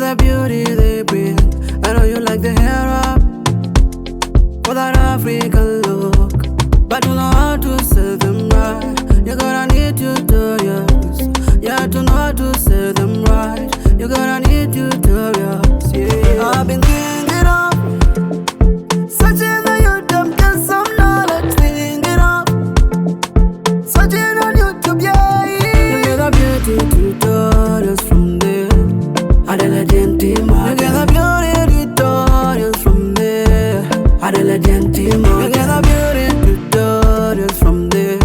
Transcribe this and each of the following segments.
the beauty they bring. I know you like the hair up for that African look, but you know how to sell them right. You're gonna need tutorials, yeah, to know how to sell them right. You're gonna need tutorials, yeah. I've been thinking of searching on YouTube, get some knowledge, thinking of searching on YouTube, yeah. You get the beauty tutorials from there. Adela Gentima, you get the beauty tutorials from there. Adela Gentima, you get the beauty tutorials from there.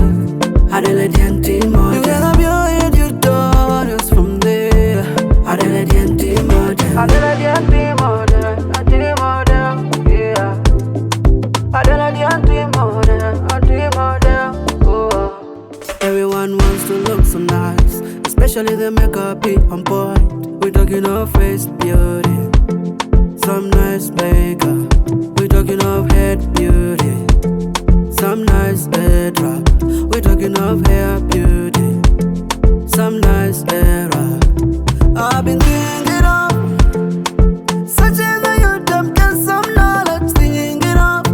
Adela Gentima, you get the beauty tutorials from there. Adela Gentima, Adela Gentima, yeah. Adela Gentima, oh. Everyone wants to look so nice, especially the makeup be on point. We talking of face beauty, some nice makeup. We talking of head beauty, some nice headwrap. We talking of hair beauty, some nice hairwrap. I've been thinking of searching on YouTube, get some knowledge, thinking of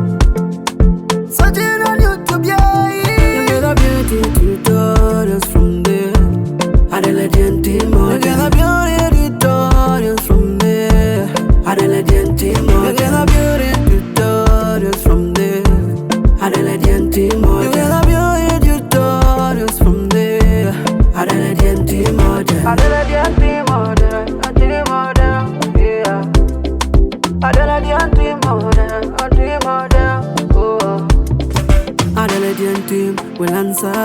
searching on YouTube, yeah. You get the beauty tutorials from there. Adela Gentima, you get the beauty tutorials from there. Adela Gentima, you get the beauty tutorials from there. Adela Gentima, you get the beauty tutorials from there. Adela Gentima, Adela Gentima, yeah. Adela Gentima, oh. Adela Gentima will answer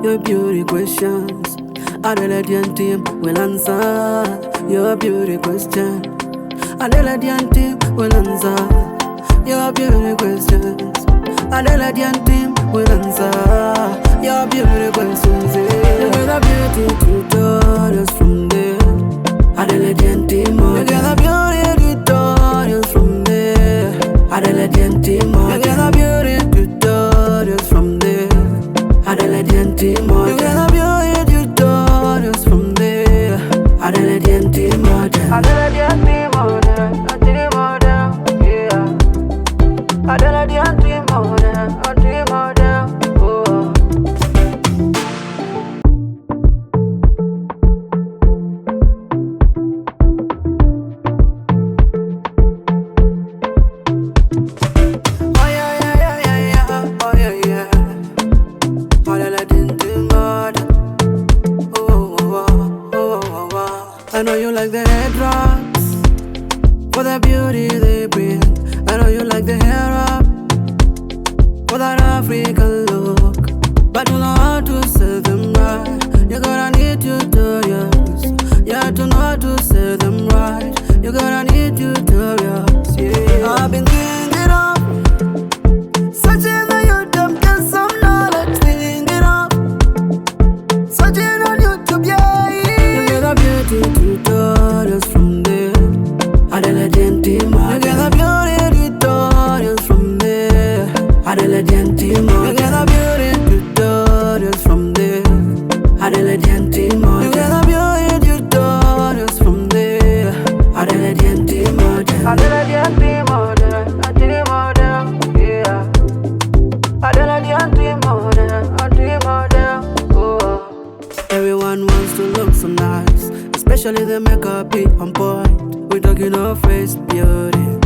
your beauty questions. Adela Gentima will answer your beauty question. Adela Gentima will answer your beauty questions. Adela Gentima will answer your beauty questions. You get the beauty tutorials from there. Adela Gentima, you get the beauty tutorials from there. Adela Gentima, you get the beauty tutorials from there. Adela Gentima, you get the beauty tutorials from there. Adela Gentima, Adela Gentima, yeah. Adela Gentima, oh. Oh yeah, oh yeah. Adela Gentima, oh. I know you like the headwraps for the beauty they bring. I know you like the hair up for that African look, but you know how to sell them right. You're gonna need tutorials, yeah, to know how to sell them right. You're gonna need tutorials, yeah. I've been thinking of searching on YouTube, get some knowledge, thinking of searching on YouTube, yeah. You get the beauty tutorials from there. Adela Gentima, you get the beauty tutorials from there. Adela Gentima, you get the beauty tutorials from there. Adela Gentima, you get the beauty tutorials from there. Adela Gentima, Adela Gentima, yeah. Adela Gentima, oh. Everyone wants to look so nice, especially the makeup be on point. We talking of face beauty,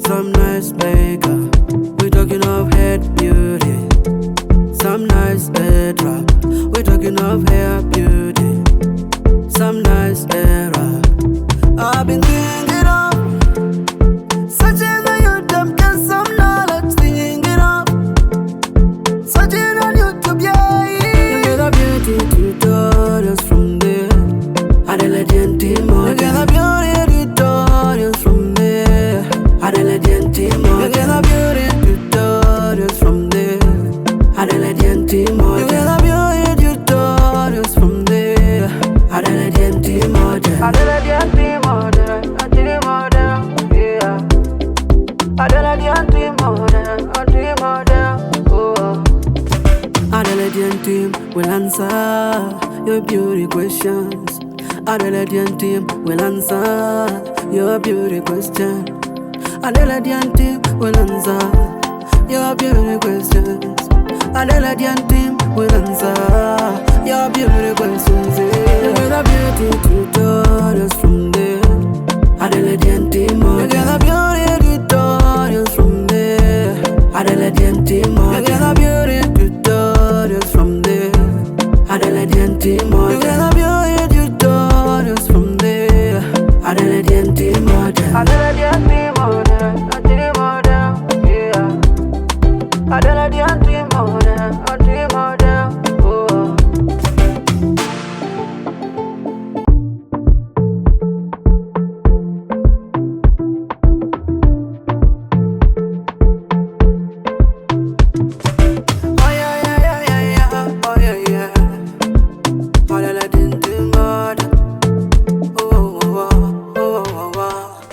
some nice makeup. We talking of head beauty, some nice headwrap. We talking of hair beauty, some nice hairwrap. I've been thinking of searching on YouTube, get some knowledge, thinking of searching on YouTube, yeah. You get the beauty tutorials from there. Adela Gentima, you get the beauty tutorials from there. Adela Gentima, you get the beauty tutorials from there. Adela Gentima, you get the beauty tutorials from there. Adela Gentima, Adela Gentima, yeah. Adela Gentima, oh. Adela Gentima will answer your beauty questions. Adelaide team will answer your beauty question. Adelaide team will answer your beauty questions. Adelaide team will answer your beauty questions. You get a beauty tutorials from there. Adelaide team, you get a beauty tutorials from there. Adelaide team, you get a beauty tutorials from there. Adelaide team, you get a beauty tutorials from there. Adelaide team, Adelaide team, yeah. Adelaide team,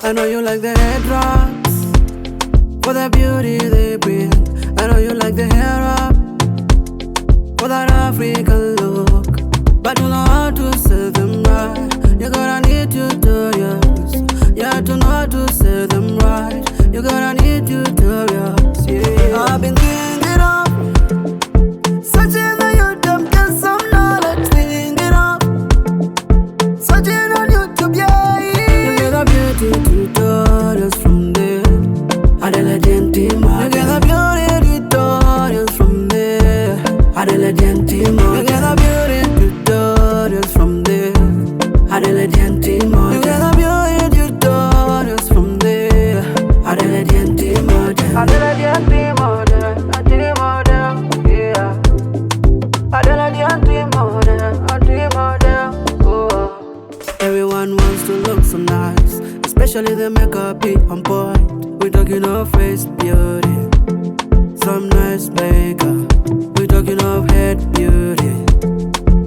I know you like the headwraps for the beauty they bring. I know you like the hair up for that African look, but you know how to say them right. You gotta need tutorials. You have to know how to say them right. You gotta need tutorials. Yeah, I've been thinking of searching on YouTube, get some knowledge. Thinking of searching on YouTube, yeah. You get a beauty tutorials from there. Adelaide team, you get a beauty tutorials from there. Adelaide team, you get a beauty tutorials from there. Adelaide team, you get a beauty tutorials from there. Adelaide team, Adelaide team, yeah. Adelaide team, oh. Everyone wants to look so nice, especially the makeup be on point. We talking of face beauty, some nice makeup. We talking of head beauty,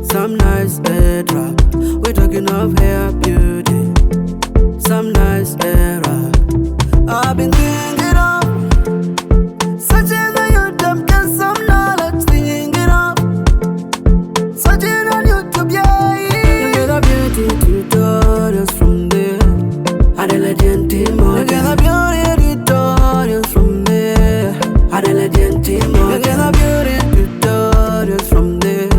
some nice headwrap. We talking of hair beauty, some nice hair wrap. I've been thinking of searching on YouTube, get some knowledge. Thinking of searching on YouTube, yeah. You get a beauty tutorials from there. Adelaide team, you get a beauty tutorials from there. Adelaide team, you get a beauty tutorials from there.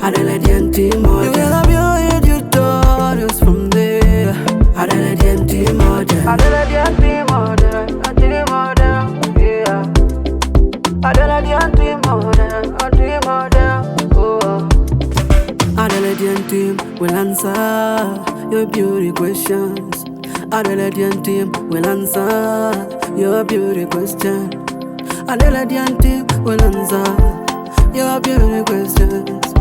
Adelaide team, you get a beauty tutorials from there. Adelaide team, Adelaide team, yeah. Adelaide team, oh. Adelaide team will answer your beauty questions. Adelaide team will answer your beauty question. Adelaide team will answer your beauty questions.